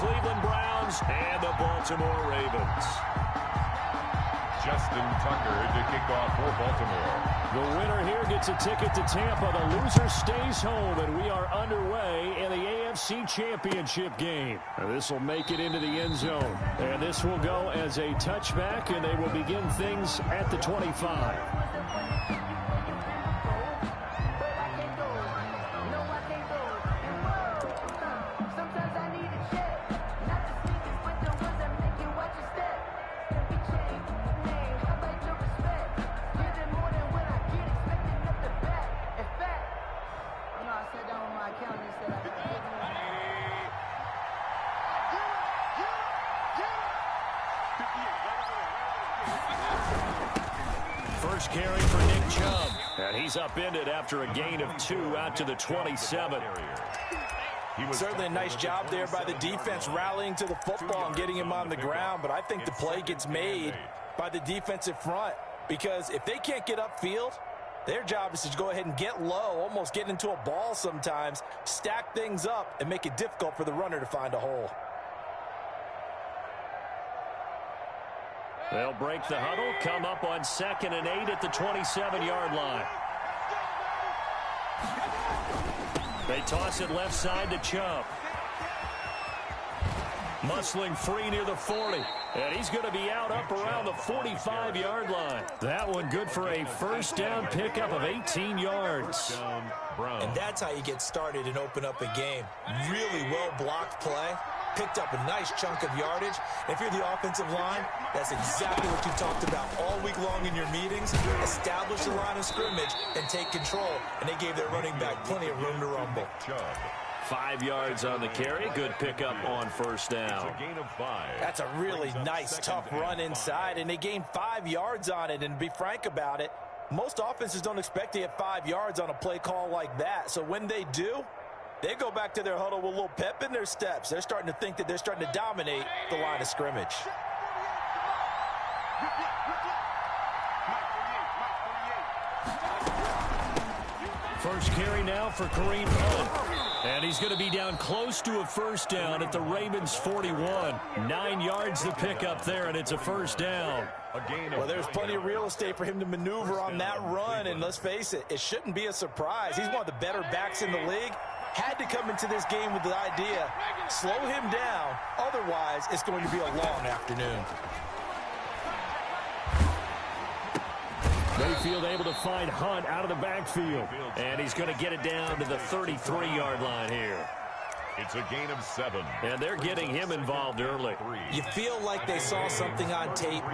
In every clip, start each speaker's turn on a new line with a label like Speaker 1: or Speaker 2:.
Speaker 1: Cleveland Browns and the Baltimore Ravens.
Speaker 2: Justin Tucker to kick off for Baltimore.
Speaker 1: The winner here gets a ticket to Tampa. The loser stays home, and we are underway in the AFC Championship game. This will make it into the end zone, and this will go as a touchback, and they will begin things at the 25. First carry for Nick Chubb. And he's upended after a gain of 2 out to the 27.
Speaker 3: Certainly a nice job there by the defense rallying to the football and getting him on the ground. But I think the play gets made by the defensive front. Because if they can't get upfield, their job is to go ahead and get low, almost get into a ball sometimes, stack things up, and make it difficult for the runner to find a hole.
Speaker 1: They'll break the huddle, come up on 2nd and 8 at the 27-yard line. They toss it left side to Chubb. Muscling free near the 40. And he's going to be out up around the 45-yard line. That one good for a first down pickup of 18 yards.
Speaker 3: And that's how you get started and open up a game. Really well-blocked play. Picked up a nice chunk of yardage. If you're the offensive line, that's exactly what you talked about all week long in your meetings. Establish the line of scrimmage and take control. And they gave their running back plenty of room to rumble.
Speaker 1: 5 yards on the carry. Good pickup on first down.
Speaker 3: That's a really nice, tough run inside, and they gained 5 yards on it. And to be frank about it, most offenses don't expect to get 5 yards on a play call like that. So when they do, they go back to their huddle with a little pep in their steps. They're starting to think that they're starting to dominate the line of scrimmage.
Speaker 1: First carry now for Kareem Hunt. And he's going to be down close to a first down at the Ravens 41. 9 yards to pick up there, and it's a first down.
Speaker 3: Well, there's plenty of real estate for him to maneuver on that run, and let's face it, it shouldn't be a surprise. He's one of the better backs in the league. Had to come into this game with the idea, slow him down, otherwise it's going to be a long afternoon.
Speaker 1: Mayfield able to find Hunt out of the backfield. And he's going to get it down to the 33-yard line here.
Speaker 2: It's a gain of 7.
Speaker 1: And they're getting him involved early.
Speaker 3: You feel like they saw something on tape,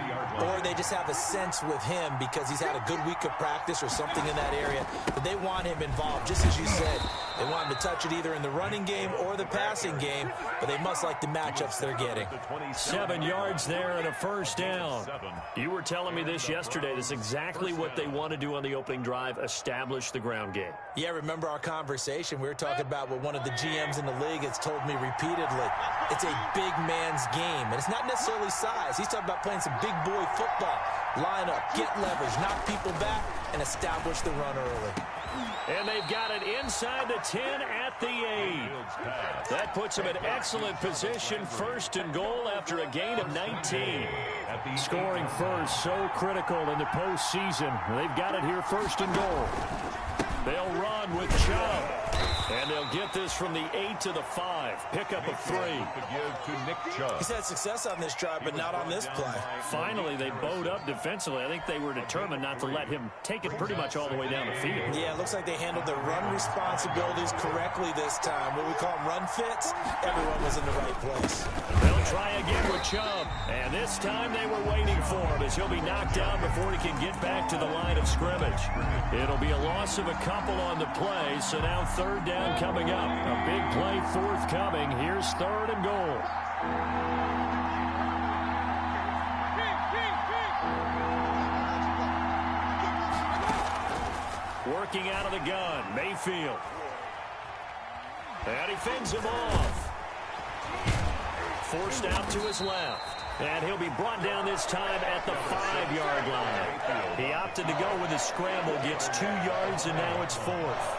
Speaker 3: or they just have a sense with him because he's had a good week of practice or something in that area, but they want him involved, just as you said. They want him to touch it either in the running game or the passing game, but they must like the matchups they're getting.
Speaker 1: 7 yards there and a first down. You were telling me this yesterday. This is exactly what they want to do on the opening drive, establish the ground game.
Speaker 3: Yeah, remember our conversation? We were talking about what one of the GMs in the league has told me repeatedly. It's a big man's game, and it's not necessarily size. He's talking about playing some big boy football. Line up, get leverage, knock people back, and establish the run early.
Speaker 1: And they've got it inside the 10 at the 8. That puts them in excellent position, first and goal after a gain of 19. Scoring first, so critical in the postseason. They've got it here first and goal. They'll run with Chubb. And they'll get this from the 8 to the 5. Pickup of 3.
Speaker 3: He's had success on this drive, but not on this play.
Speaker 1: Finally, they bowed up defensively. I think they were determined not to let him take it pretty much all the way down the field.
Speaker 3: Yeah, it looks like they handled their run responsibilities correctly this time. What we call run fits, everyone was in the right place.
Speaker 1: They'll try again with Chubb. And this time they were waiting for him as he'll be knocked down before he can get back to the line of scrimmage. It'll be a loss of a couple on the play, so now third down coming up. A big play forthcoming. Here's third and goal. Working out of the gun, Mayfield. And he fends him off. Forced out to his left. And he'll be brought down this time at the 5-yard line. He opted to go with a scramble, gets 2 yards, and now it's 4th.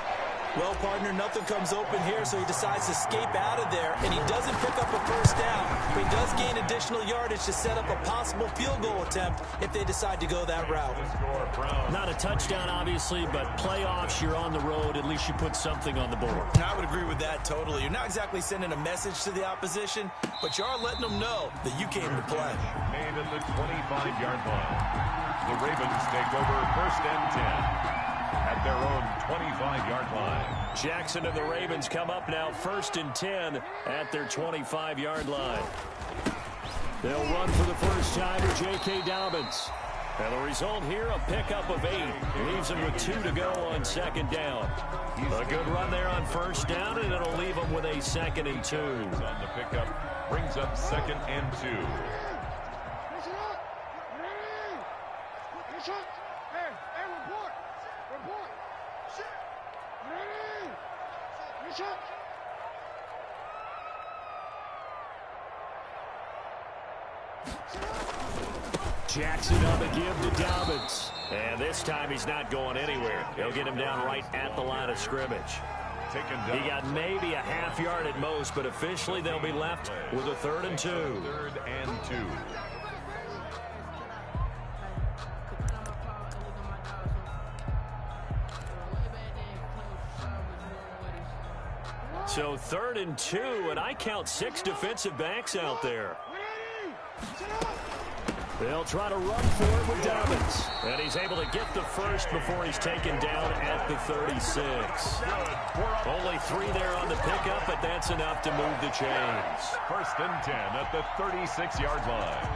Speaker 3: Well, partner, nothing comes open here, so he decides to escape out of there, and he doesn't pick up a first down. gain additional yardage to set up a possible field goal attempt if they decide to go that route.
Speaker 1: Not a touchdown, obviously, but playoffs, you're on the road. At least you put something on the board.
Speaker 3: I would agree with that totally. You're not exactly sending a message to the opposition, but you are letting them know that you came to play.
Speaker 2: Made at the 25-yard line. The Ravens take over 1st and 10 at their own 25-yard line.
Speaker 1: Jackson and the Ravens come up now 1st and 10 at their 25-yard line. They'll run for the first time with J.K. Dobbins. And the result here, a pickup of 8. Leaves him with 2 to go on 2nd down. A good run there on 1st down, and it'll leave him with a 2nd and 2.
Speaker 2: On the pickup, brings up 2nd and 2.
Speaker 1: Jackson on the give to Dobbins. And this time he's not going anywhere. He'll get him down right at the line of scrimmage. He got maybe a half yard at most, but officially they'll be left with a 3rd and 2.
Speaker 2: 3rd and 2.
Speaker 1: So 3rd and 2, and I count 6 defensive backs out there. They'll try to run for it with Dobbins. And he's able to get the first before he's taken down at the 36. Only 3 there on the pickup, but that's enough to move the chains.
Speaker 2: 1st and 10 at the 36-yard line.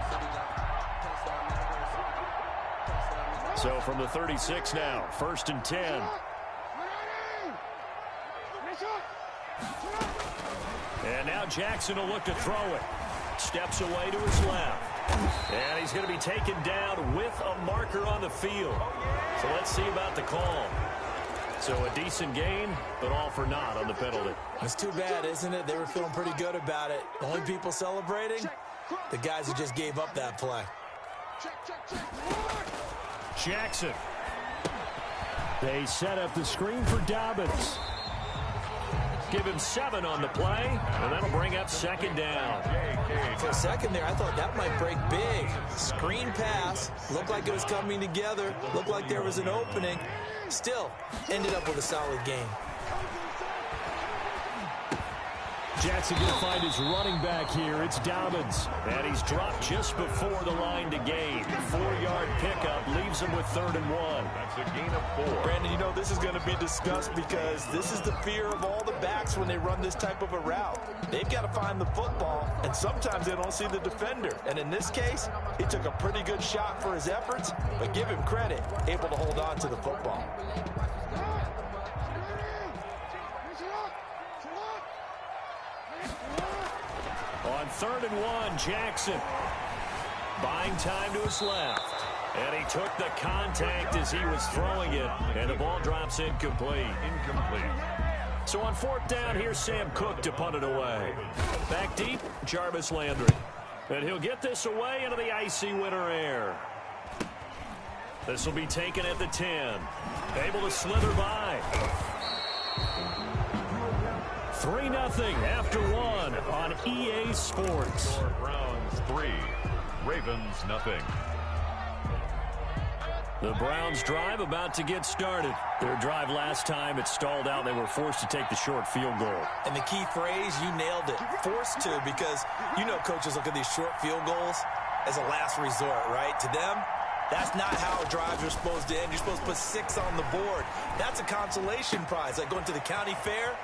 Speaker 1: So from the 36 now, 1st and 10. And now Jackson will look to throw it. Steps away to his left. And he's going to be taken down with a marker on the field. So let's see about the call. So a decent gain, but all for naught on the penalty.
Speaker 3: It's too bad, isn't it? They were feeling pretty good about it. The only people celebrating, the guys who just gave up that play.
Speaker 1: Jackson. They set up the screen for Dobbins. Give him 7 on the play, and that'll bring up 2nd down.
Speaker 3: For a second there, I thought that might break big. Screen pass, looked like it was coming together, looked like there was an opening. Still, ended up with a solid game.
Speaker 1: Jackson going to find his running back here. It's Dobbins. And he's dropped just before the line to gain. 4-yard pickup leaves him with 3rd and 1.
Speaker 2: That's a gain of 4.
Speaker 3: Brandon, you know this is going to be discussed because this is the fear of all the backs when they run this type of a route. They've got to find the football, and sometimes they don't see the defender. And in this case, he took a pretty good shot for his efforts, but give him credit, able to hold on to the football.
Speaker 1: On 3rd and 1, Jackson buying time to his left. And he took the contact as he was throwing it, and the ball drops incomplete. So on 4th down, here's Sam Cook to punt it away. Back deep, Jarvis Landry. And he'll get this away into the icy winter air. This will be taken at the 10. Able to slither by. 3-0 after 1 on EA Sports.
Speaker 2: Browns 3, Ravens nothing.
Speaker 1: The Browns drive about to get started. Their drive last time, it stalled out. They were forced to take the short field goal.
Speaker 3: And the key phrase, you nailed it. Forced to, because you know coaches look at these short field goals as a last resort, right? To them, that's not how drives are supposed to end. You're supposed to put 6 on the board. That's a consolation prize, like going to the county fair.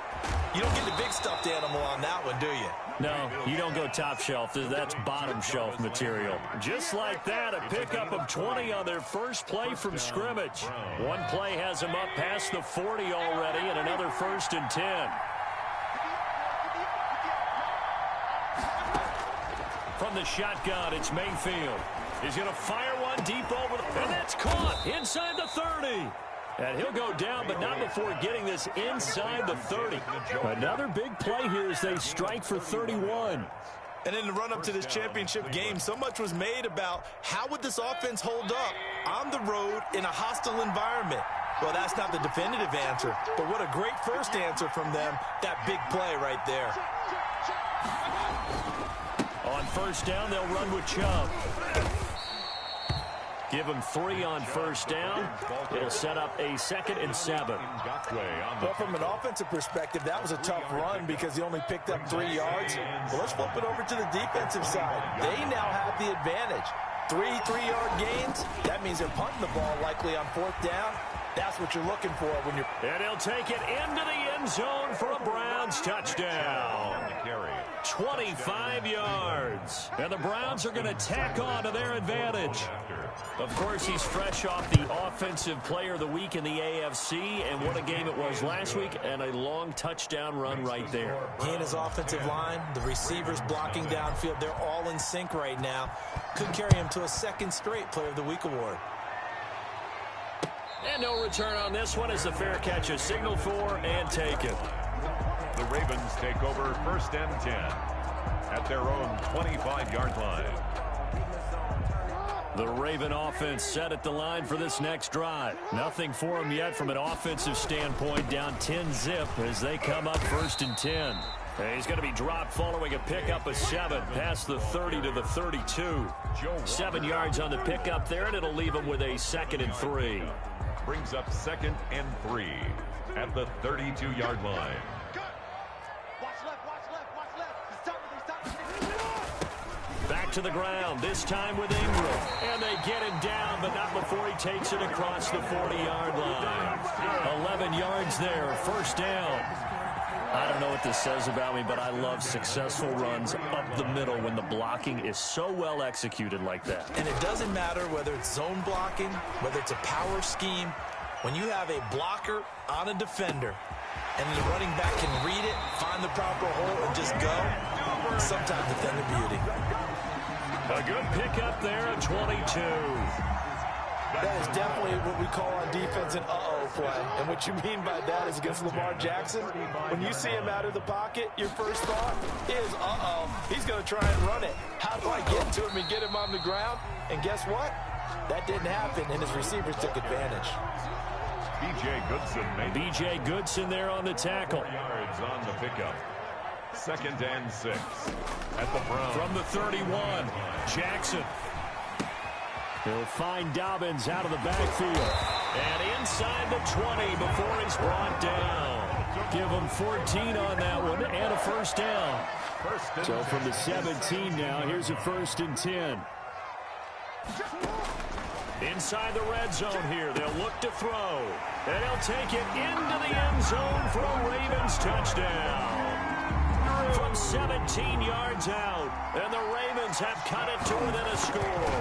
Speaker 3: You don't get the big stuffed animal on that one, do you?
Speaker 1: No, you don't go top shelf. That's bottom shelf material. Just like that, a pickup of 20 on their first play from scrimmage. One play has them up past the 40 already, and another 1st and 10. From the shotgun, it's Mayfield. He's going to fire one deep over the... And that's caught inside the 30. And he'll go down, but not before getting this inside the 30. Another big play here as they strike for 31.
Speaker 3: And in the run-up to this championship game, so much was made about how would this offense hold up on the road in a hostile environment. Well, that's not the definitive answer, but what a great first answer from them, that big play right there.
Speaker 1: On first down. They'll run with Chubb. Give him 3 on first down. It'll set up a 2nd and 7.
Speaker 3: Well, from an offensive perspective, that was a tough run because he only picked up 3 yards. Well, let's flip it over to the defensive side. They now have the advantage. 3 3-yard gains. That means they're punting the ball likely on 4th down. That's what you're looking for when you're...
Speaker 1: And he'll take it into the end zone for a Browns touchdown. 25 yards. And the Browns are going to tack on to their advantage. Of course, he's fresh off the Offensive Player of the Week in the AFC, and what a game it was last week, and a long touchdown run right there.
Speaker 3: He and his offensive line, the receivers blocking downfield, they're all in sync right now. Could carry him to a 2nd straight Player of the Week award.
Speaker 1: And no return on this one as the fair catch is signaled for and taken.
Speaker 2: The Ravens take over 1st and 10 at their own 25-yard line.
Speaker 1: The Raven offense set at the line for this next drive. Nothing for them yet from an offensive standpoint, down 10-zip as they come up 1st and 10. He's going to be dropped following a pickup of 7 past the 30 to the 32. 7 yards on the pickup there, and it'll leave him with a 2nd and 3.
Speaker 2: Brings up 2nd and 3 at the 32-yard line.
Speaker 1: Back to the ground, this time with Ingram. And they get him down, but not before he takes it across the 40-yard line. 11 yards there, 1st down. I don't know what this says about me, but I love successful runs up the middle when the blocking is so well executed like that.
Speaker 3: And it doesn't matter whether it's zone blocking, whether it's a power scheme. When you have a blocker on a defender, and the running back can read it, find the proper hole, and just go, sometimes a thing of beauty.
Speaker 1: A good pickup there at 22.
Speaker 3: That is definitely what we call on defense an uh-oh play. And what you mean by that is against Lamar Jackson, when you see him out of the pocket, your first thought is, uh-oh, he's going to try and run it. How do I get to him and get him on the ground? And guess what? That didn't happen, and his receivers took advantage.
Speaker 2: B.J.
Speaker 1: Goodson there on the tackle.
Speaker 2: Yards on the pickup. 2nd and 6 at the Browns.
Speaker 1: From the 31, Jackson. He'll find Dobbins out of the backfield. And inside the 20 before he's brought down. Give him 14 on that one and a 1st down. So from the 17 now, here's a 1st and 10. Inside the red zone here, they'll look to throw. And he'll take it into the end zone for a Ravens touchdown. From 17 yards out, and the Ravens have cut it to within a score.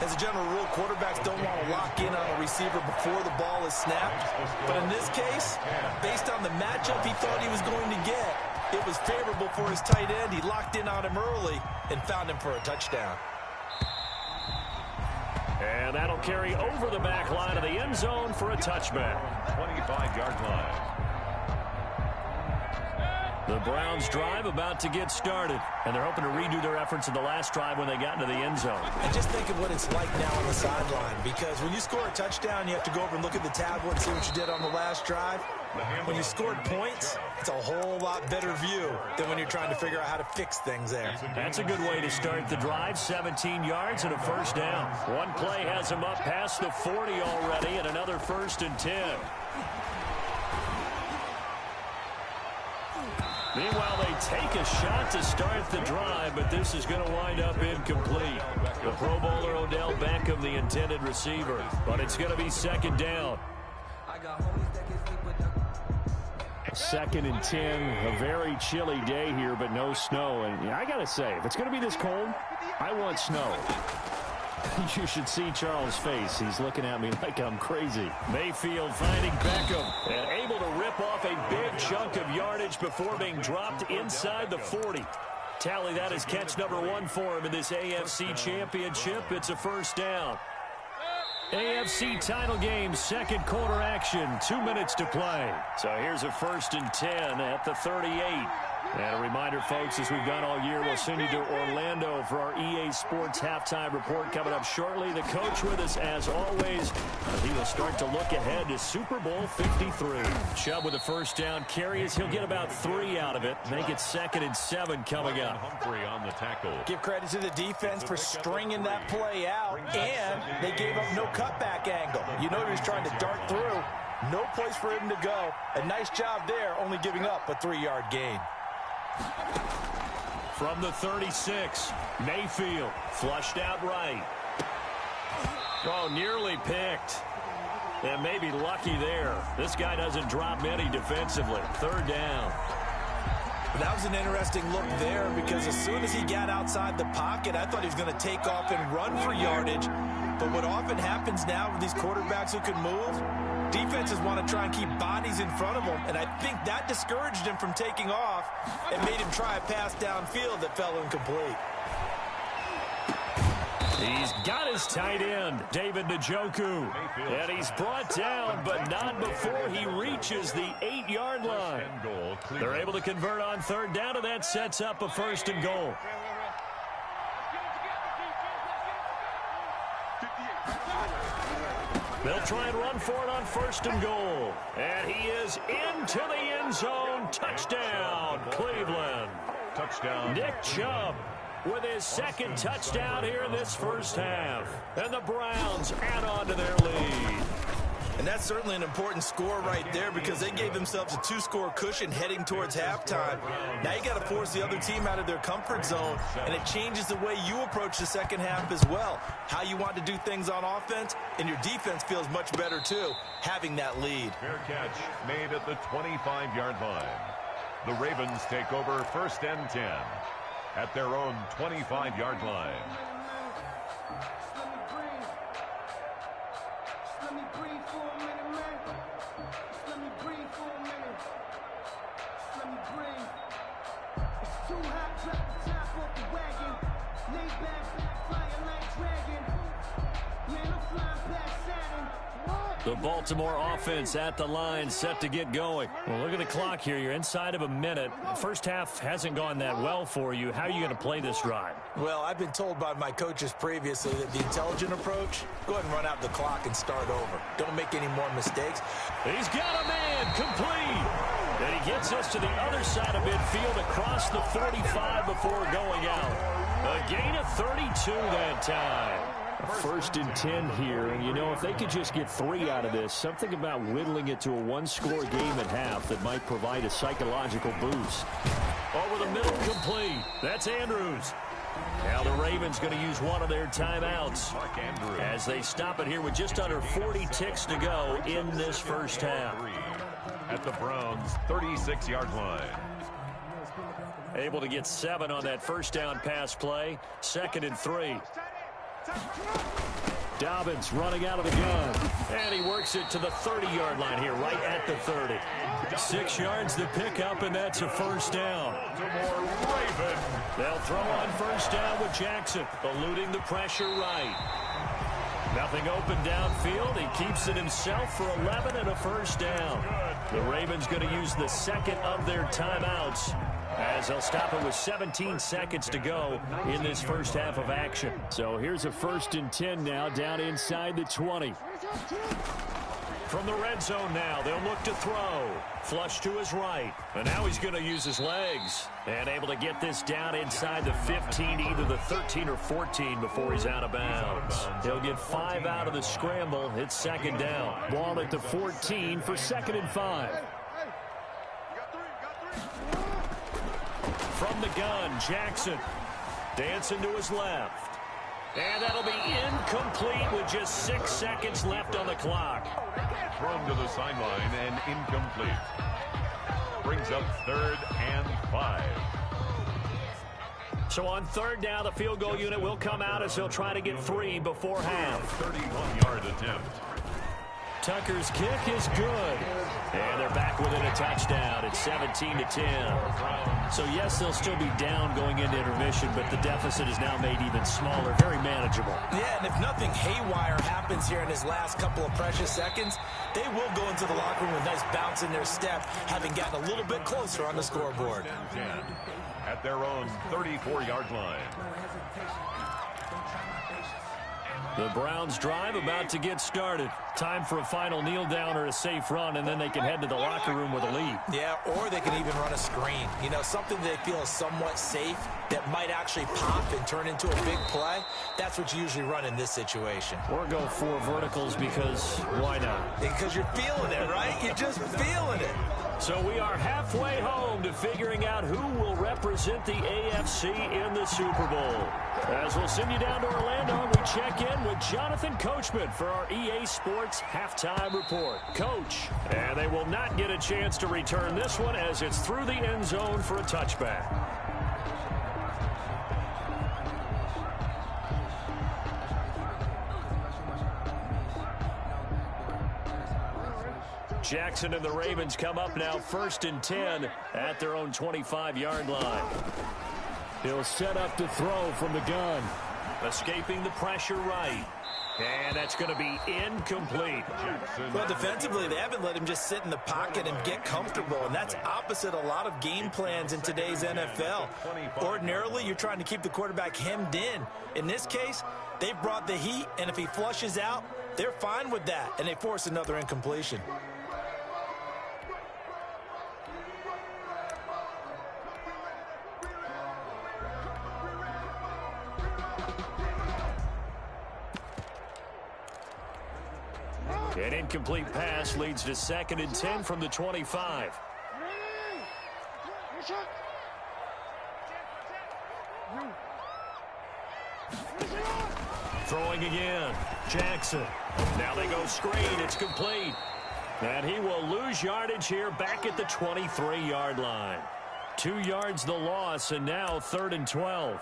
Speaker 3: As a general rule, quarterbacks don't want to lock in on a receiver before the ball is snapped. But in this case, based on the matchup he thought he was going to get, it was favorable for his tight end. He locked in on him early and found him for a touchdown.
Speaker 1: And that'll carry over the back line of the end zone for a touchback.
Speaker 2: 25-yard line.
Speaker 1: The Browns drive about to get started, and they're hoping to redo their efforts in the last drive when they got into the end zone.
Speaker 3: And just think of what it's like now on the sideline, because when you score a touchdown, you have to go over and look at the tablet and see what you did on the last drive. When you scored points, it's a whole lot better view than when you're trying to figure out how to fix things there.
Speaker 1: That's a good way to start the drive. 17 yards and a 1st down. One play has him up past the 40 already, and another 1st and 10. Meanwhile, they take a shot to start the drive, but this is going to wind up incomplete. The Pro Bowler Odell Beckham, the intended receiver, but it's going to be 2nd down. 2nd and 10, a very chilly day here, but no snow. And I got to say, if it's going to be this cold, I want snow. You should see Charles' face. He's looking at me like I'm crazy. Mayfield finding Beckham and able to rip off a big chunk of yardage before being dropped inside the 40. Tally that as catch number 1 for him in this AFC Championship. It's a 1st down. AFC title game, 2nd quarter action, 2 minutes to play. So here's a 1st and 10 at the 38. And a reminder, folks, as we've done all year, we'll send you to Orlando for our EA Sports halftime report coming up shortly. The coach with us, as always. He will start to look ahead to Super Bowl 53. Chubb with a first down carry as he'll get about 3 out of it. Make it 2nd and 7 coming up.
Speaker 2: Humphrey on the tackle.
Speaker 3: Give credit to the defense for stringing that play out, and they gave up no cutback angle. You know he was trying to dart through. No place for him to go. A nice job there, only giving up a 3-yard gain.
Speaker 1: From the 36, Mayfield flushed out right. Oh, nearly picked. And maybe lucky there. This guy doesn't drop many defensively. 3rd down.
Speaker 3: That was an interesting look there because as soon as he got outside the pocket, I thought he was going to take off and run for yardage. But what often happens now with these quarterbacks who can move, defenses want to try and keep bodies in front of them, and I think that discouraged him from taking off and made him try a pass downfield that fell incomplete.
Speaker 1: He's got his tight end, David Njoku. And he's brought down, but not before he reaches the 8-yard line. They're able to convert on 3rd down, and that sets up a 1st and goal. They'll try and run for it on 1st and goal. And he is into the end zone. Touchdown, Cleveland.
Speaker 2: Touchdown.
Speaker 1: Nick Chubb with his 2nd touchdown here in this first half. And the Browns add on to their lead.
Speaker 3: And that's certainly an important score right there because they gave themselves a 2-score cushion heading towards halftime. Now you got to force the other team out of their comfort zone, and it changes the way you approach the second half as well. How you want to do things on offense, and your defense feels much better too, having that lead.
Speaker 2: Fair catch made at the 25-yard line. The Ravens take over 1st and 10 at their own 25-yard line.
Speaker 1: The Baltimore offense at the line, set to get going. Well, look at the clock here. You're inside of a minute. The first half hasn't gone that well for you. How are you going to play this drive?
Speaker 3: Well, I've been told by my coaches previously that the intelligent approach, go ahead and run out the clock and start over. Don't make any more mistakes.
Speaker 1: He's got a man, complete. And he gets us to the other side of midfield across the 45 before going out. A gain of 32 that time. 1st and 10 here, and you know, if they could just get 3 out of this, something about whittling it to a 1-score game at half that might provide a psychological boost. Over the middle, complete. That's Andrews. Now the Ravens going to use one of their timeouts as they stop it here with just under 40 ticks to go in this first half.
Speaker 2: At the Browns' 36-yard line.
Speaker 1: Able to get 7 on that first down pass play. 2nd and 3. Dobbins running out of the gun. And he works it to the 30-yard line here, right at the 30. 6 yards to pick up, and that's a 1st down. They'll throw on 1st down with Jackson, eluding the pressure right. Nothing open downfield. He keeps it himself for 11 and a 1st down. The Ravens going to use the 2nd of their timeouts as they'll stop it with 17 seconds to go in this first half of action. So here's a 1st and 10 now down inside the 20. From the red zone now, they'll look to throw. Flush to his right. And now he's going to use his legs. And able to get this down inside the 15, either the 13 or 14 before he's out of bounds. He'll get 5 out of the scramble. It's 2nd down. Ball at the 14 for 2nd and 5. From the gun, Jackson dancing to his left. And that'll be incomplete with just 6 seconds left on the clock.
Speaker 2: Thrown to the sideline and incomplete. Brings up 3rd and 5.
Speaker 1: So on 3rd down, the field goal unit will come out as they'll try to get 3 before half.
Speaker 2: 31-yard attempt.
Speaker 1: Tucker's kick is good. And they're back within a touchdown. It's 17-10. So, yes, they'll still be down going into intermission. position, but the deficit is now made even smaller, very manageable.
Speaker 3: Yeah, and if nothing haywire happens here in his last couple of precious seconds, they will go into the locker room with a nice bounce in their step, having gotten a little bit closer on the scoreboard.
Speaker 2: At their own 34-yard line.
Speaker 1: The Browns drive about to get started. Time for a final kneel down or a safe run, and then they can head to the locker room with a lead.
Speaker 3: Yeah, or they can even run a screen. You know, something they feel is somewhat safe that might actually pop and turn into a big play. That's what you usually run in this situation.
Speaker 1: Or go 4 verticals because why not?
Speaker 3: Because you're feeling it, right? You're just feeling it.
Speaker 1: So we are halfway home to figuring out who will represent the AFC in the Super Bowl. As we'll send you down to Orlando, we check in with Jonathan Coachman for our EA Sports Halftime Report. Coach, and they will not get a chance to return this one as it's through the end zone for a touchback. Jackson and the Ravens come up now 1st and 10 at their own 25-yard line. He'll set up to throw from the gun. Escaping the pressure right. And that's going to be incomplete.
Speaker 3: Well, defensively, they haven't let him just sit in the pocket and get comfortable, and that's opposite a lot of game plans in today's NFL. Ordinarily, you're trying to keep the quarterback hemmed in. In this case, they've brought the heat, and if he flushes out, they're fine with that, and they force another incompletion.
Speaker 1: An incomplete pass leads to 2nd and 10 from the 25. Throwing again. Jackson. Now they go screen. It's complete. And he will lose yardage here back at the 23-yard line. 2 yards the loss, and now 3rd and 12.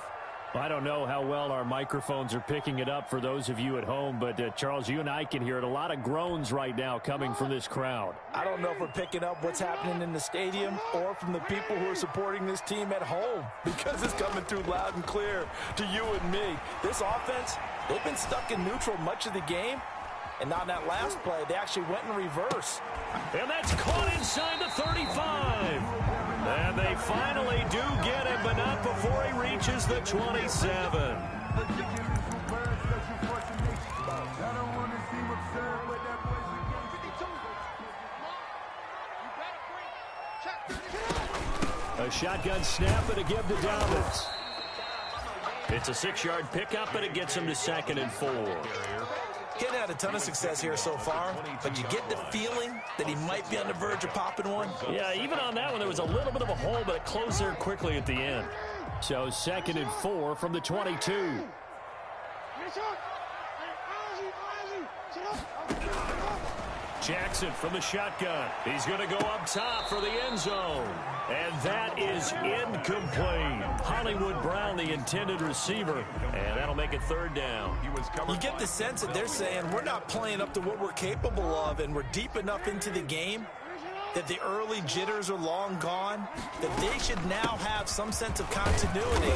Speaker 1: I don't know how well our microphones are picking it up for those of you at home, but Charles, you and I can hear it. A lot of groans right now coming from this crowd.
Speaker 3: I don't know if we're picking up what's happening in the stadium or from the people who are supporting this team at home, because it's coming through loud and clear to you and me. This offense, they've been stuck in neutral much of the game, and on that last play, they actually went in reverse.
Speaker 1: And that's caught inside the 35. And they finally do get him, but not before he reaches the 27. A shotgun snap and a give to Dobbins. It's a 6-yard pickup, and it gets him to 2nd and 4.
Speaker 3: He's had a ton of success here so far, but you get the feeling that he might be on the verge of popping one.
Speaker 1: Yeah, even on that one, there was a little bit of a hole, but it closed there quickly at the end. So 2nd and 4 from the 22. Jackson from the shotgun. He's going to go up top for the end zone. And that is incomplete. Hollywood Brown, the intended receiver. And that'll make it 3rd down.
Speaker 3: You get the sense that they're saying we're not playing up to what we're capable of, and we're deep enough into the game that the early jitters are long gone, that they should now have some sense of continuity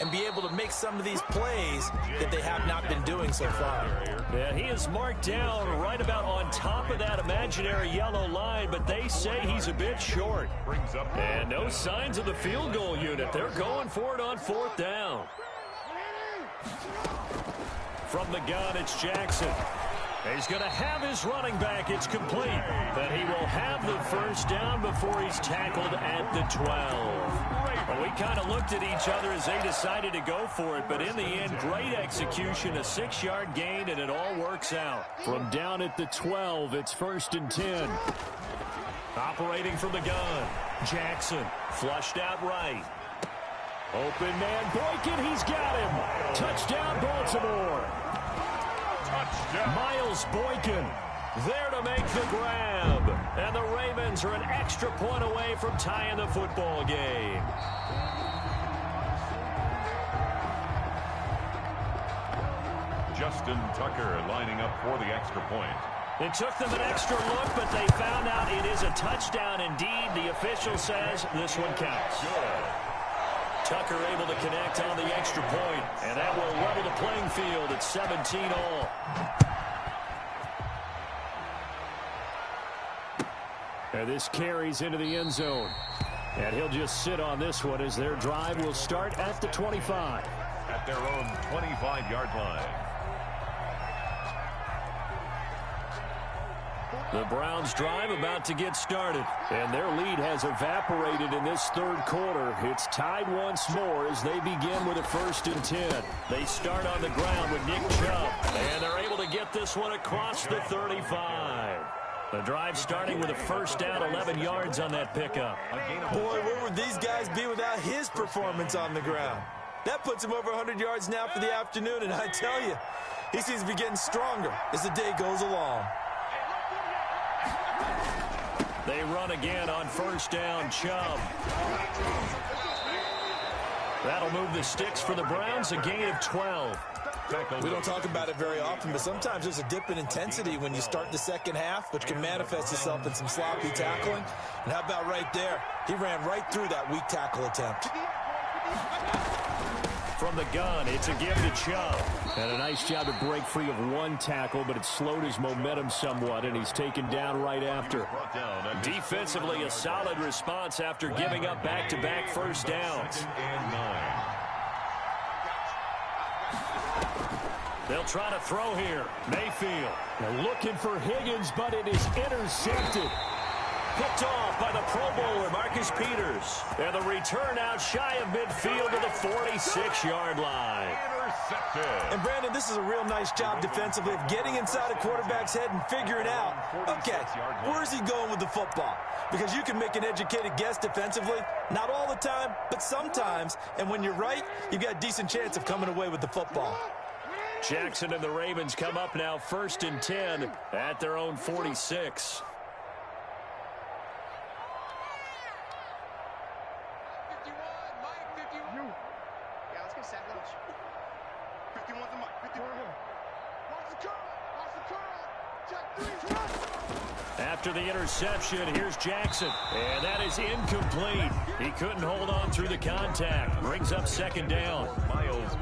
Speaker 3: and be able to make some of these plays that they have not been doing so far.
Speaker 1: Yeah, he is marked down right about on top of that imaginary yellow line, but they say he's a bit short. And no signs of the field goal unit. They're going for it on 4th down. From the gun, it's Jackson. He's going to have his running back. It's complete. But he will have the 1st down before he's tackled at the 12. Well, we kind of looked at each other as they decided to go for it. But in the end, great execution, a 6-yard gain, and it all works out. From down at the 12, it's 1st and 10. Operating from the gun, Jackson flushed out right. Open man, Boykin, he's got him. Touchdown, Baltimore. Miles Boykin there to make the grab. And the Ravens are an extra point away from tying the football game.
Speaker 2: Justin Tucker lining up for the extra point.
Speaker 1: It took them an extra look, but they found out it is a touchdown indeed. The official says this one counts.
Speaker 2: Good.
Speaker 1: Tucker able to connect on the extra point, and that will level the playing field at 17 all. And this carries into the end zone. And he'll just sit on this one as their drive will start at the 25.
Speaker 2: At their own 25-yard line.
Speaker 1: The Browns drive about to get started, and their lead has evaporated in this third quarter. It's tied once more as they begin with a 1st and 10. They start on the ground with Nick Chubb, and they're able to get this one across the 35. The drive starting with a 1st down, 11 yards on that pickup.
Speaker 3: Boy, where would these guys be without his performance on the ground? That puts him over 100 yards now for the afternoon, and I tell you, he seems to be getting stronger as the day goes along.
Speaker 1: They run again on 1st down, Chubb. That'll move the sticks for the Browns, a gain of 12.
Speaker 3: We don't talk about it very often, but sometimes there's a dip in intensity when you start the second half, which can manifest itself in some sloppy tackling. And how about right there? He ran right through that weak tackle attempt.
Speaker 1: From the gun, it's a give to Chubb. And a nice job to break free of one tackle, but it slowed his momentum somewhat, and he's taken down right after. Defensively, a solid response after giving up back-to-back 1st downs. They'll try to throw here. Mayfield. They're looking for Higgins, but it is intercepted. Picked off by the Pro Bowler, Marcus Peters. And the return out shy of midfield to the 46-yard line.
Speaker 2: Intercepted.
Speaker 3: And, Brandon, this is a real nice job defensively of getting inside a quarterback's head and figuring out, okay, where's he going with the football? Because you can make an educated guess defensively. Not all the time, but sometimes. And when you're right, you've got a decent chance of coming away with the football.
Speaker 1: Jackson and the Ravens come up now 1st and 10 at their own 46. After the interception, here's Jackson. And that is incomplete. He couldn't hold on through the contact. Brings up 2nd down.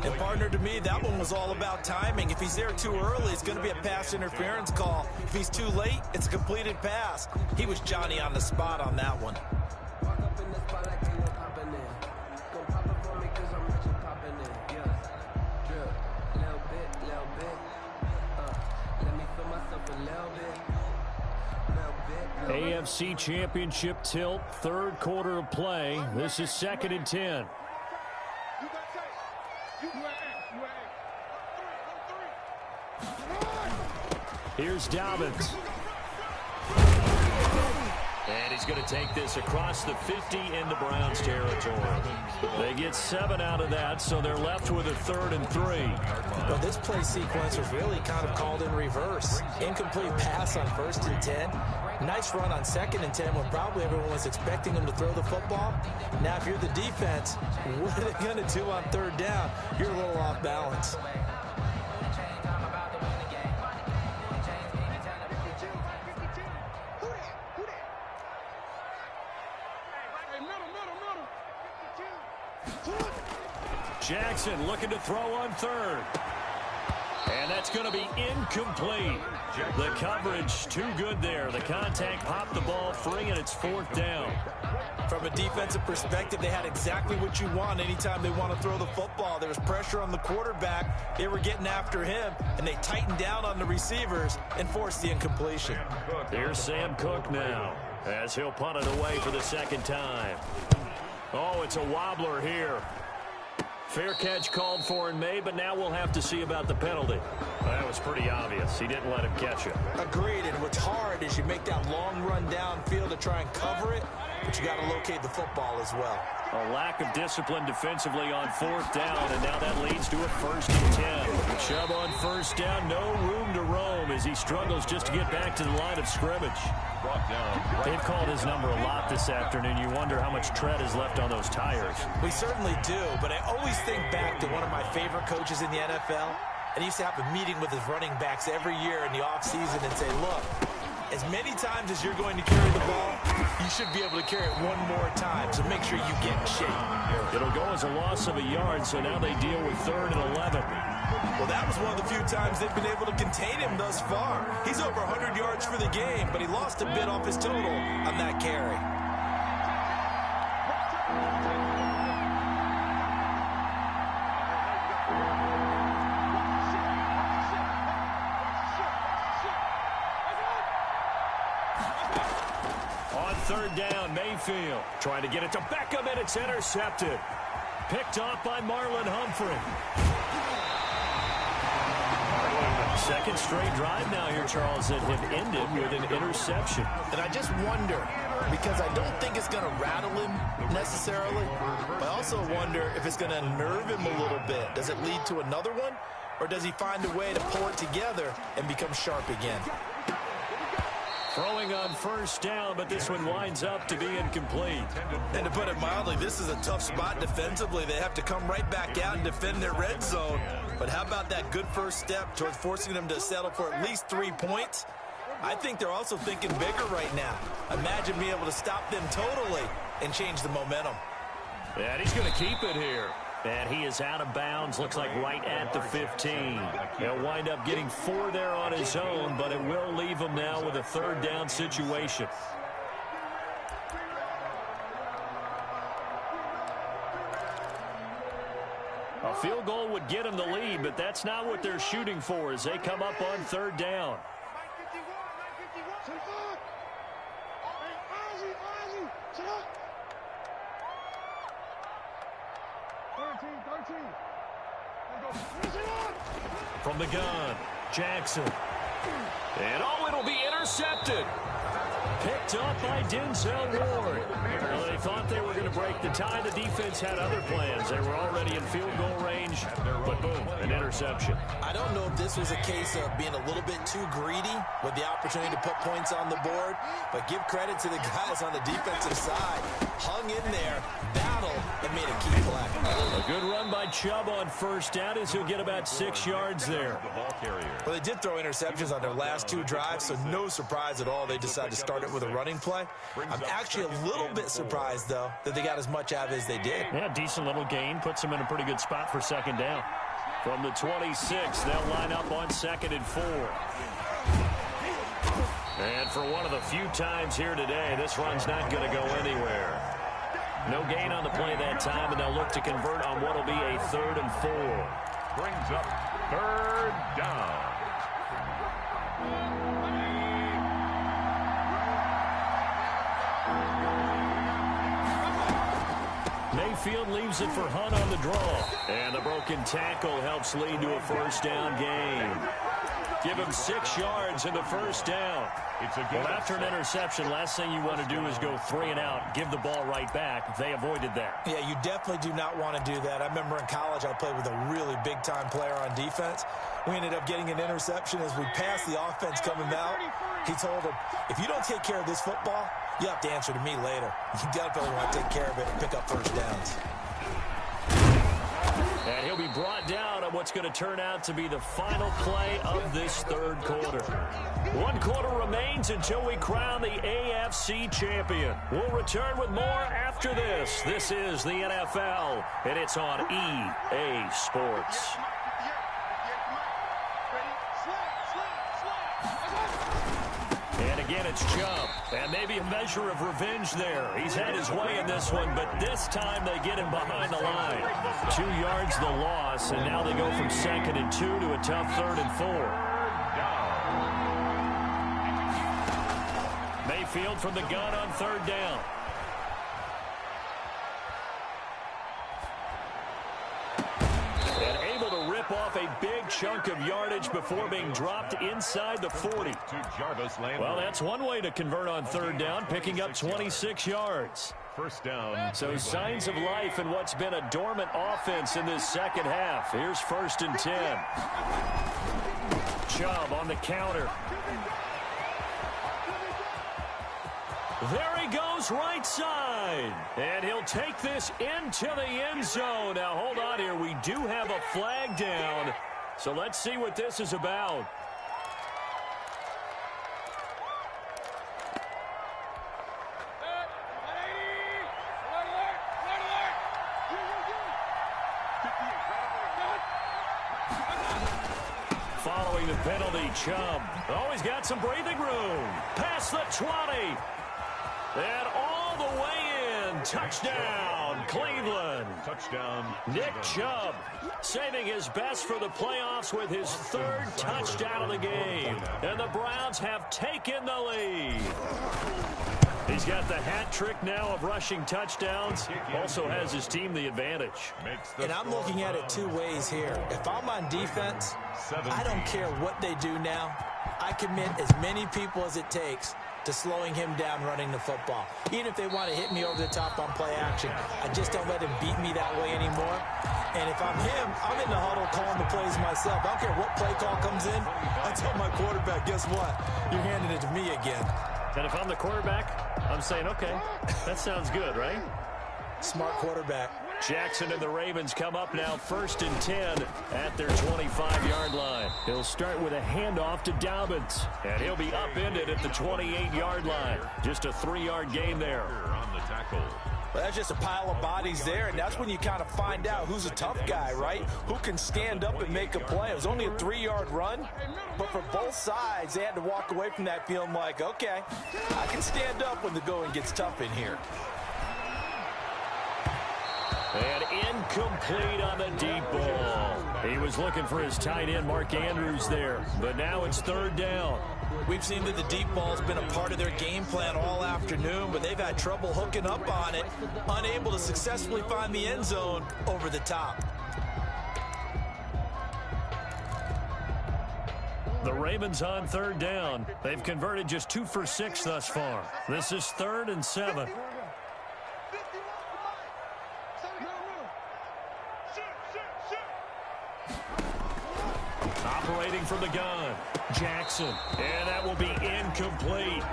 Speaker 3: And, partner, to me, that one was all about timing. If he's there too early, it's going to be a pass interference call. If he's too late, it's a completed pass. He was Johnny on the spot on that one.
Speaker 1: AFC Championship tilt, 3rd quarter of play. This is 2nd and 10. Here's Dobbins. And he's going to take this across the 50 into Browns territory. They get 7 out of that, so they're left with a 3rd and 3.
Speaker 3: Well, this play sequence was really kind of called in reverse. Incomplete pass on 1st and 10. Nice run on 2nd and 10 when probably everyone was expecting him to throw the football. Now, if you're the defense, what are they going to do on 3rd down? You're a little off balance.
Speaker 1: Jackson looking to throw on 3rd. And that's going to be incomplete. The coverage too good there. The contact popped the ball free, and it's 4th down.
Speaker 3: From a defensive perspective, they had exactly what you want anytime they want to throw the football. There was pressure on the quarterback. They were getting after him, and they tightened down on the receivers and forced the incompletion.
Speaker 1: Here's Sam Cook now as he'll punt it away for the 2nd time. Oh, it's a wobbler here. Fair catch called for and made, but now we'll have to see about the penalty. That was pretty obvious. He didn't let him catch it.
Speaker 3: Agreed, and what's hard is you make that long run downfield to try and cover it, but you got to locate the football as well.
Speaker 1: A lack of discipline defensively on 4th down, and now that leads to a 1st and 10. Chubb on 1st down, no room to roam as he struggles just to get back to the line of scrimmage. They've called his number a lot this afternoon. You wonder how much tread is left on those tires.
Speaker 3: We certainly do, but I always think back to one of my favorite coaches in the NFL, and he used to have a meeting with his running backs every year in the offseason and say, look, as many times as you're going to carry the ball, you should be able to carry it one more time, so make sure you get in shape.
Speaker 1: It'll go as a loss of a yard, so now they deal with 3rd and 11.
Speaker 3: Well, that was one of the few times they've been able to contain him thus far. He's over 100 yards for the game, but he lost a bit off his total on that carry.
Speaker 1: On 3rd down, Mayfield trying to get it to Beckham, and it's intercepted. Picked off by Marlon Humphrey. Second straight drive now here, Charles, that have ended with an interception.
Speaker 3: And I just wonder, because I don't think it's going to rattle him necessarily, but I also wonder if it's going to nerve him a little bit. Does it lead to another one, or does he find a way to pull it together and become sharp again?
Speaker 1: Throwing on 1st down, but this one winds up to be incomplete.
Speaker 3: And to put it mildly, this is a tough spot defensively. They have to come right back out and defend their red zone. But how about that good first step towards forcing them to settle for at least 3 points? I think they're also thinking bigger right now. Imagine being able to stop them totally and change the momentum.
Speaker 1: And he's going to keep it here. And he is out of bounds, looks like right at the 15. He'll wind up getting 4 there on his own, but it will leave him now with a 3rd down situation. A field goal would get him the lead, but that's not what they're shooting for as they come up on 3rd down. From the gun, Jackson. And it'll be intercepted. Picked up by Denzel Ward. Well, they thought they were going to break the tie. The defense had other plans. They were already in field goal range, but boom, an interception.
Speaker 3: I don't know if this was a case of being a little bit too greedy with the opportunity to put points on the board, but give credit to the guys on the defensive side. Hung in there, battled, and made a key play.
Speaker 1: A good run by Chubb on 1st down as he'll get about 6 yards there.
Speaker 3: Well, they did throw interceptions on their last 2 drives, so no surprise at all they decided to start it with a running play. I'm actually a little bit surprised, though, that they got as much out of it as they did.
Speaker 1: Yeah, decent little gain. Puts them in a pretty good spot for 2nd down. From the 26, they'll line up on 2nd and 4. And for one of the few times here today, this run's not going to go anywhere. No gain on the play that time, and they'll look to convert on what will be a 3rd and 4.
Speaker 2: Brings up 3rd down.
Speaker 1: Mayfield leaves it for Hunt on the draw. And the broken tackle helps lead to a 1st down gain. Give him 6 yards in the 1st down. Well, after an interception, last thing you want to do is go 3 and out, give the ball right back. They avoided that.
Speaker 3: Yeah, you definitely do not want to do that. I remember in college I played with a really big-time player on defense. We ended up getting an interception as we passed the offense coming out. He told him, if you don't take care of this football, you have to answer to me later. You definitely want to take care of it and pick up 1st downs.
Speaker 1: And he'll be brought down on what's going to turn out to be the final play of this 3rd quarter. 1 quarter remains until we crown the AFC champion. We'll return with more after this. This is the NFL, and it's on EA Sports. And again, it's Chubb. And maybe a measure of revenge there. He's had his way in this one, but this time they get him behind the line. 2 yards the loss, and now they go from 2nd and 2 to a tough 3rd and 4. Mayfield from the gun on 3rd down. And able to rip off a big chunk of yardage before being dropped inside the 40. Well, that's one way to convert on 3rd down, picking up 26 yards.
Speaker 2: 1st down.
Speaker 1: So signs of life in what's been a dormant offense in this 2nd half. Here's 1st and 10. Chubb on the counter. There he goes right side. And he'll take this into the end zone. Now, hold on here. We do have a flag down. So let's see what this is about. following the penalty. Chubb always got some breathing room. Past the 20. And all the way in. Touchdown, Cleveland.
Speaker 2: Touchdown.
Speaker 1: Nick Chubb saving his best for the playoffs with his third touchdown of the game. And the Browns have taken the lead. He's got the hat trick now of rushing touchdowns. Also has his team the advantage.
Speaker 3: And I'm looking at it two ways here. If I'm on defense, I don't care what they do now. I commit as many people as it takes to slowing him down running the football. Even if they want to hit me over the top on play action, I just don't let him beat me that way anymore. And if I'm him, I'm in the huddle calling the plays myself. I don't care what play call comes in. I tell my quarterback, guess what? You're handing it to me again.
Speaker 1: And if I'm the quarterback, I'm saying, okay, that sounds good, right?
Speaker 3: Smart quarterback.
Speaker 1: Jackson and the Ravens come up now 1st and 10 at their 25-yard line. He'll start with a handoff to Dobbins, and he'll be upended at the 28-yard line. Just a 3-yard gain there.
Speaker 2: On the tackle.
Speaker 3: Well, that's just a pile of bodies there, and that's when you kind of find out who's a tough guy, right? Who can stand up and make a play. It was only a 3-yard run, but for both sides, they had to walk away from that feeling like, okay, I can stand up when the going gets tough in here.
Speaker 1: And incomplete on the deep ball. He was looking for his tight end, Mark Andrews, there, but now it's 3rd down.
Speaker 3: We've seen that the deep ball's been a part of their game plan all afternoon, but they've had trouble hooking up on it, unable to successfully find the end zone over the top.
Speaker 1: The Ravens on 3rd down. They've converted just 2 for 6 thus far. This is 3rd and 7. Operating from the gun, Jackson, and that will be incomplete.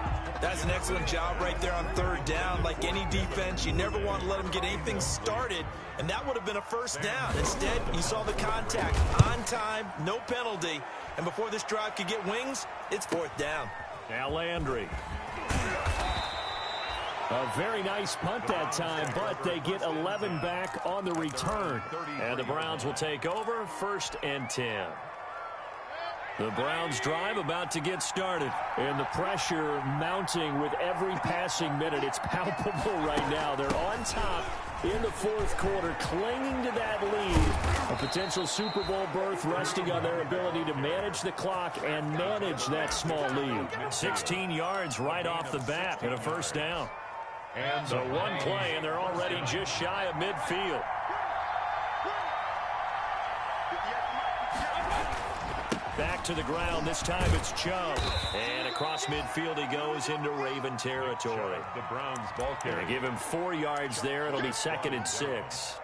Speaker 3: That's an excellent job right there on 3rd down. Like any defense, you never want to let them get anything started, and that would have been a 1st down. Instead, you saw the contact on time, no penalty, and before this drive could get wings, it's 4th down.
Speaker 1: Now Landry. A very nice punt that time, but they get 11 back on the return. And the Browns will take over 1st and 10. The Browns drive about to get started, and the pressure mounting with every passing minute. It's palpable right now. They're on top in the 4th quarter, clinging to that lead. A potential Super Bowl berth resting on their ability to manage the clock and manage that small lead. 16 yards right off the bat and a 1st down. And so one play, and they're already just shy of midfield. Back to the ground. This time it's Chubb. And across midfield he goes into Raven territory.
Speaker 2: The Browns ball carrier.
Speaker 1: Give him 4 yards there. It'll be 2nd and 6.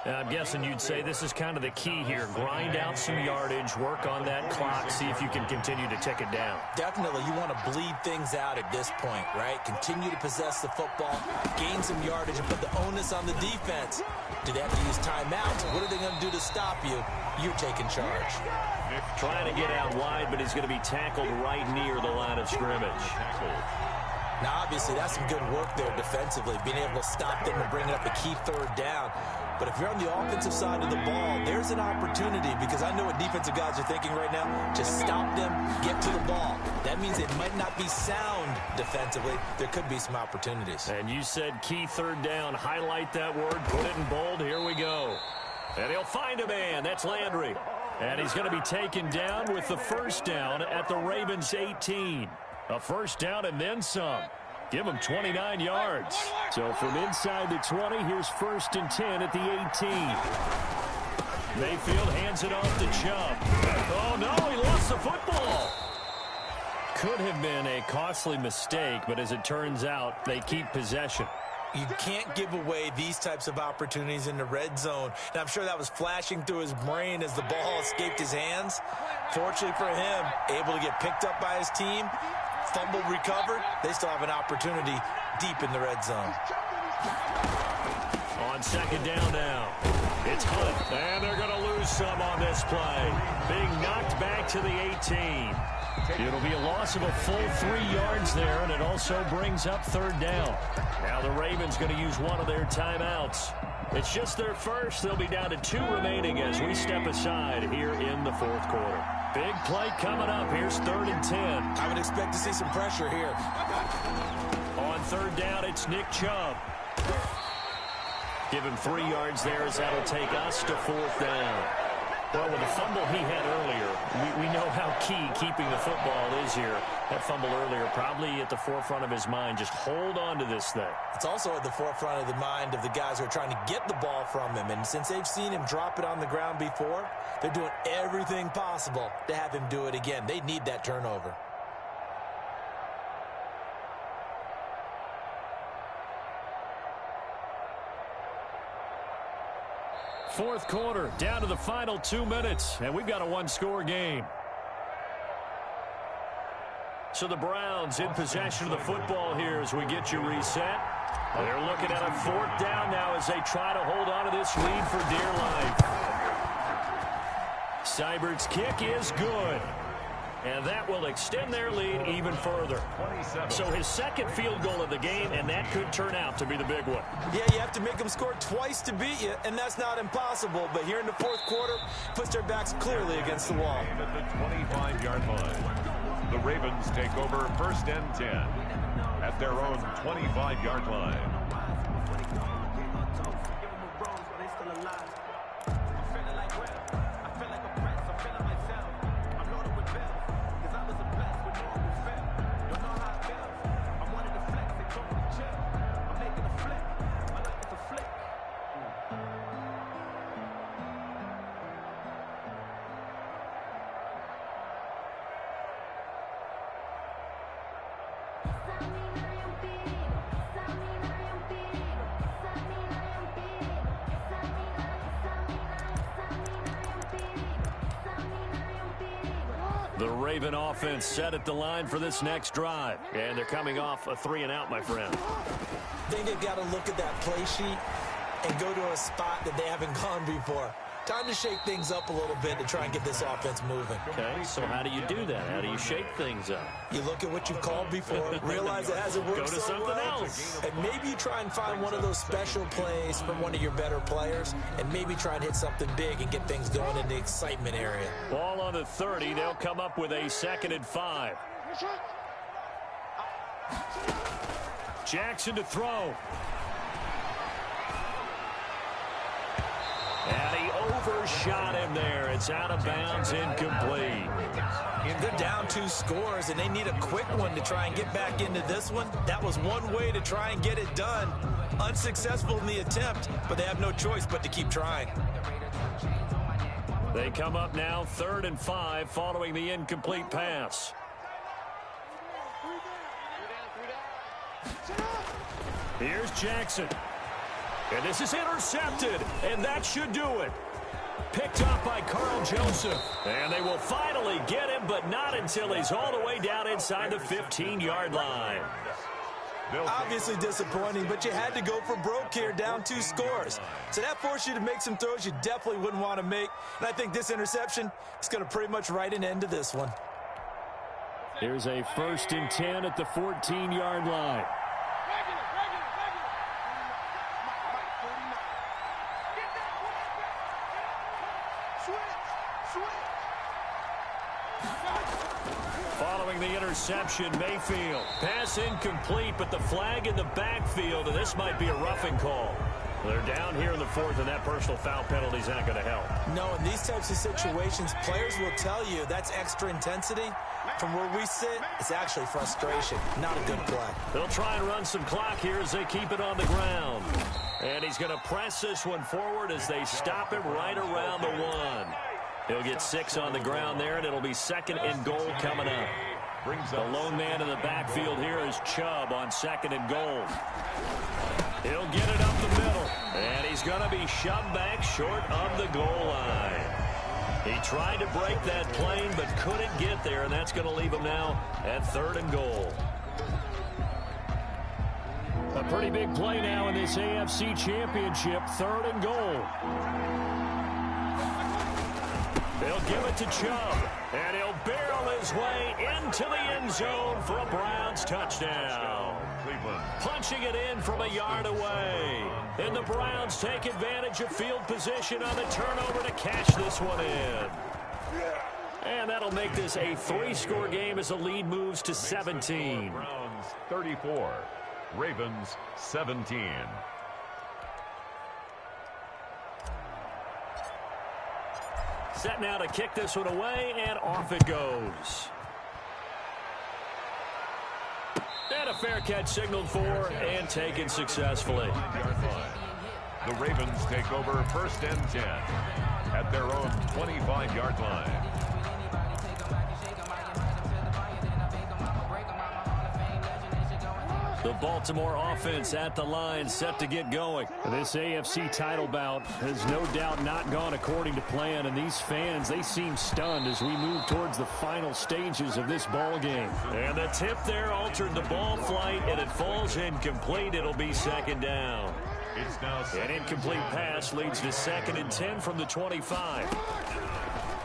Speaker 1: I'm guessing you'd say this is kind of the key here. Grind out some yardage, work on that clock, see if you can continue to tick it down.
Speaker 3: Definitely. You want to bleed things out at this point, right? Continue to possess the football, gain some yardage, and put the onus on the defense. Do they have to use timeouts? What are they going to do to stop you? You're taking charge.
Speaker 1: Trying to get out wide, but he's going to be tackled right near the line of scrimmage.
Speaker 3: Now, obviously, that's some good work there defensively, being able to stop them and bring up a key 3rd down. But if you're on the offensive side of the ball, there's an opportunity, because I know what defensive guys are thinking right now. Just stop them, get to the ball. That means it might not be sound defensively. There could be some opportunities.
Speaker 1: And you said key 3rd down. Highlight that word, put it in bold. Here we go. And he'll find a man. That's Landry. And he's going to be taken down with the 1st down at the Ravens 18. A 1st down and then some. Give him 29 yards. So from inside the 20, here's 1st and 10 at the 18. Mayfield hands it off to Chubb. Oh, no, he lost the football. Could have been a costly mistake, but as it turns out, they keep possession.
Speaker 3: You can't give away these types of opportunities in the red zone. And I'm sure that was flashing through his brain as the ball escaped his hands. Fortunately for him, able to get picked up by his team, fumble recovered. They still have an opportunity deep in the red zone.
Speaker 1: On 2nd down now, it's Hunt, and they're going to lose some on this play. Being knocked back to the 18. It'll be a loss of a full 3 yards there, and it also brings up 3rd down. Now the Ravens going to use one of their timeouts. It's just their first. They'll be down to 2 remaining as we step aside here in the fourth quarter. Big play coming up. Here's 3rd and 10.
Speaker 3: I would expect to see some pressure here.
Speaker 1: On 3rd down, it's Nick Chubb. Give him 3 yards there as that'll take us to 4th down. Well, with the fumble he had earlier, we know how key keeping the football is here. That fumble earlier probably at the forefront of his mind. Just hold on to this thing.
Speaker 3: It's also at the forefront of the mind of the guys who are trying to get the ball from him. And since they've seen him drop it on the ground before, they're doing everything possible to have him do it again. They need that turnover.
Speaker 1: Fourth quarter, down to the final 2 minutes, and we've got a 1-score game. So the Browns in possession of the football here as we get you reset. They're looking at a 4th down now as they try to hold on to this lead for dear life. Seibert's kick is good. And that will extend their lead even further. So his 2nd field goal of the game, and that could turn out to be the big one.
Speaker 3: Yeah, you have to make them score twice to beat you, and that's not impossible. But here in the fourth quarter, puts their backs clearly against the wall.
Speaker 2: At the 25-yard line, the Ravens take over 1st and 10 at their own 25-yard line.
Speaker 1: The Raven offense set at the line for this next drive. And they're coming off a 3-and-out, my friend.
Speaker 3: I think they've got to look at that play sheet and go to a spot that they haven't gone before. Time to shake things up a little bit to try and get this offense moving.
Speaker 1: Okay, so how do you do that? How do you shake things up?
Speaker 3: You look at what you've called before, realize it hasn't worked
Speaker 1: Go to something else.
Speaker 3: and maybe you try and find one of those special plays from one of your better players, and maybe try and hit something big and get things going in the excitement area.
Speaker 1: Ball on the 30. They'll come up with a 2nd and 5. Jackson to throw. And he overshot him there. It's out of bounds, incomplete.
Speaker 3: They're down 2 scores, and they need a quick one to try and get back into this one. That was one way to try and get it done. Unsuccessful in the attempt, but they have no choice but to keep trying.
Speaker 1: They come up now 3rd and 5 following the incomplete pass. Here's Jackson. And this is intercepted, and that should do it. Picked up by Carl Joseph. And they will finally get him, but not until he's all the way down inside the 15-yard line.
Speaker 3: Obviously disappointing, but you had to go for broke here, down 2 scores. So that forced you to make some throws you definitely wouldn't want to make. And I think this interception is going to pretty much write an end to this one.
Speaker 1: Here's a 1st and 10 at the 14-yard line. Following the interception, Mayfield. Pass incomplete, but the flag in the backfield, and this might be a roughing call. They're down here in the 4th, and that personal foul penalty is not going to help.
Speaker 3: No, in these types of situations, players will tell you that's extra intensity. From where we sit, it's actually frustration, not a good play.
Speaker 1: They'll try and run some clock here as they keep it on the ground. And he's going to press this one forward as they stop him right around the 1. He'll get 6 on the ground there, and it'll be 2nd and goal coming up. The lone man in the backfield here is Chubb on 2nd and goal. He'll get it up the middle, and he's going to be shoved back short of the goal line. He tried to break that plane but couldn't get there, and that's going to leave him now at 3rd and goal. A pretty big play now in this AFC Championship, 3rd and goal. They'll give it to Chubb, and he'll barrel his way into the end zone for a Browns touchdown.
Speaker 2: Cleveland.
Speaker 1: Punching it in from a yard away. And the Browns take advantage of field position on the turnover to cash this one in. And that'll make this a 3-score game as the lead moves to 17.
Speaker 2: Browns 34, Ravens 17.
Speaker 1: Set now to kick this one away, and off it goes. And a fair catch signaled for and taken successfully.
Speaker 2: The Ravens take over first and 10 at their own 25-yard line.
Speaker 1: The Baltimore offense at the line, set to get going.
Speaker 4: This AFC title bout has no doubt not gone according to plan, and these fans, they seem stunned as we move towards the final stages of this ball game.
Speaker 1: And the tip there altered the ball flight, and it falls incomplete. It'll be second down.
Speaker 2: It's now
Speaker 1: an incomplete pass leads to 2nd and 10 from the 25.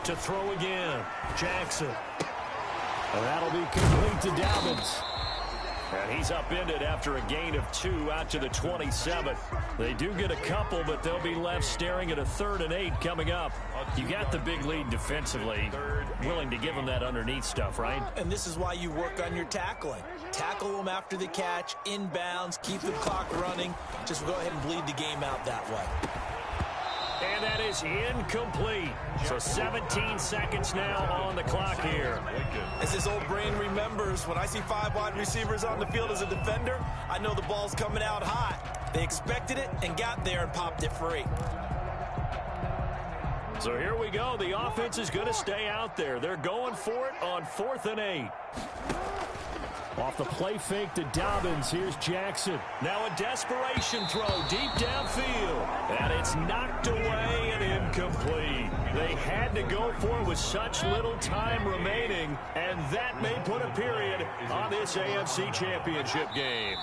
Speaker 1: To throw again, Jackson.
Speaker 4: And that'll be complete to Dobbins.
Speaker 1: And he's upended after a gain of 2 out to the 27. They do get a couple, but they'll be left staring at a 3rd and 8 coming up. You got the big lead defensively. Willing to give them that underneath stuff, right?
Speaker 3: And this is why you work on your tackling. Tackle them after the catch, inbounds, keep the clock running. Just go ahead and bleed the game out that way.
Speaker 1: And that is incomplete. So 17 seconds now on the clock here.
Speaker 3: As his old brain remembers, when I see 5 wide receivers on the field as a defender, I know the ball's coming out hot. They expected it and got there and popped it free.
Speaker 1: So here we go. The offense is going to stay out there. They're going for it on 4th and 8.
Speaker 4: Off the play fake to Dobbins, here's Jackson.
Speaker 1: Now a desperation throw deep downfield. And it's knocked away and incomplete. They had to go for it with such little time remaining, and that may put a period on this AFC Championship game.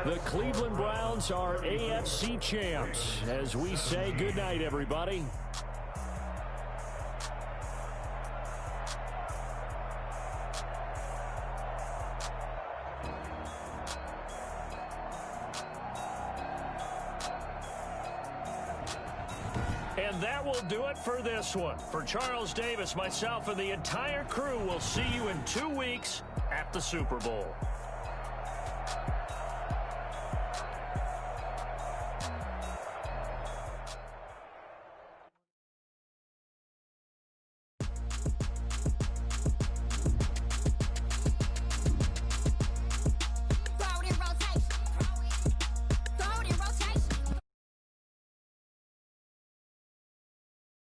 Speaker 4: The Cleveland Browns are AFC champs. As we say goodnight, everybody.
Speaker 1: And that will do it for this one. For Charles Davis, myself, and the entire crew, will see you in 2 weeks at the Super Bowl.